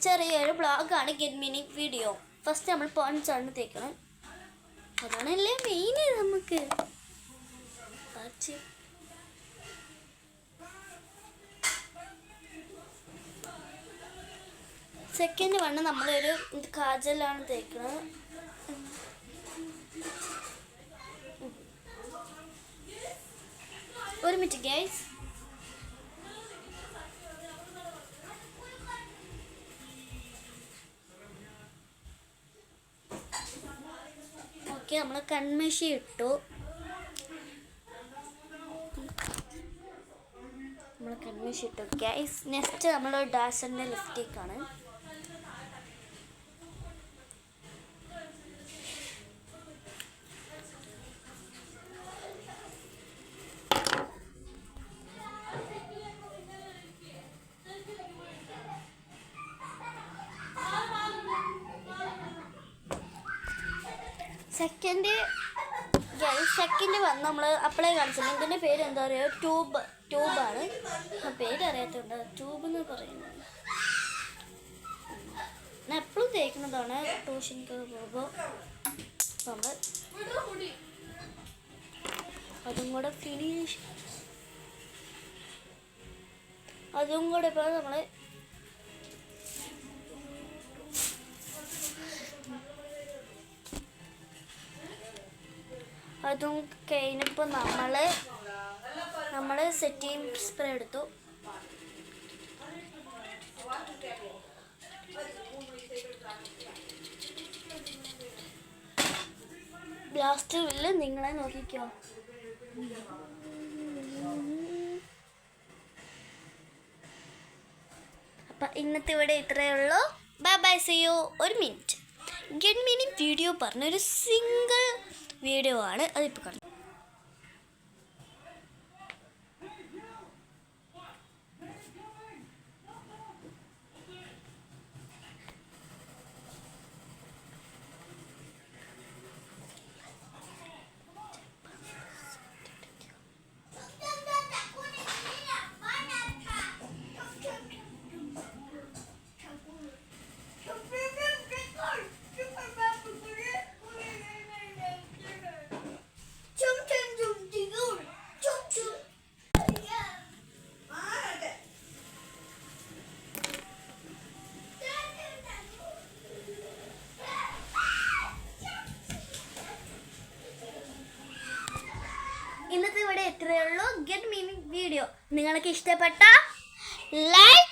ചെറിയൊരു ബ്ലോഗാണ് get mini video. First നമ്മൾ points ആണ് തേക്കണം. അതാണല്ലേ മെയിൻ. നമുക്ക് സെക്കൻഡ് വണ്ണ് നമ്മളൊരു കാജലാണ് തേക്കുന്നത്. ഒരു മിനിറ്റ് ഗൈസ്. ഓക്കെ, നമ്മൾ കൺമഷി ഇട്ടു. ഗൈസ് നെക്സ്റ്റ് നമ്മൾ ഡാസറിൻ്റെ ലിപ്സ്റ്റിക്കാണ്. സെക്കൻഡ് വന്ന് നമ്മൾ അപ്ലൈ കാണിച്ചില്ല. ഇതിൻ്റെ പേര് എന്താ പറയുക? ട്യൂബാണ്. പേര് അറിയാത്തതുണ്ട്. ട്യൂബ് എന്ന് പറയുന്നത് ഞാൻ എപ്പോഴും തേക്കുന്നതാണ് ട്യൂഷനൊക്കെ പോകുമ്പോൾ. നമ്മൾ അതും കൂടെ ഫിനിഷ്. അതും കൂടെ ഇപ്പോൾ നമ്മൾ അതും കഴിഞ്ഞപ്പോൾ നമ്മൾ സെറ്റിംഗ് സ്പ്രേ എടുത്തു. ലാസ്റ്റ് വില്ല് നിങ്ങളെ നോക്കിക്കോ. അപ്പം ഇന്നത്തെ ഇവിടെ ഇത്രയേ ഉള്ളൂ. Bye bye, see you. ഒരു മിനിറ്റ്, ഗെറ്റ് മിനി വീഡിയോ പറഞ്ഞൊരു സിംഗിൾ വീഡിയോ ആണ്, അതിപ്പോൾ കാണും. ഇന്നത്തെ ഇവിടെ എത്രയേ ഉള്ളൂ ഗെറ്റ് മീനിങ് വീഡിയോ. നിങ്ങൾക്ക് ഇഷ്ടപ്പെട്ട ലൈക്ക്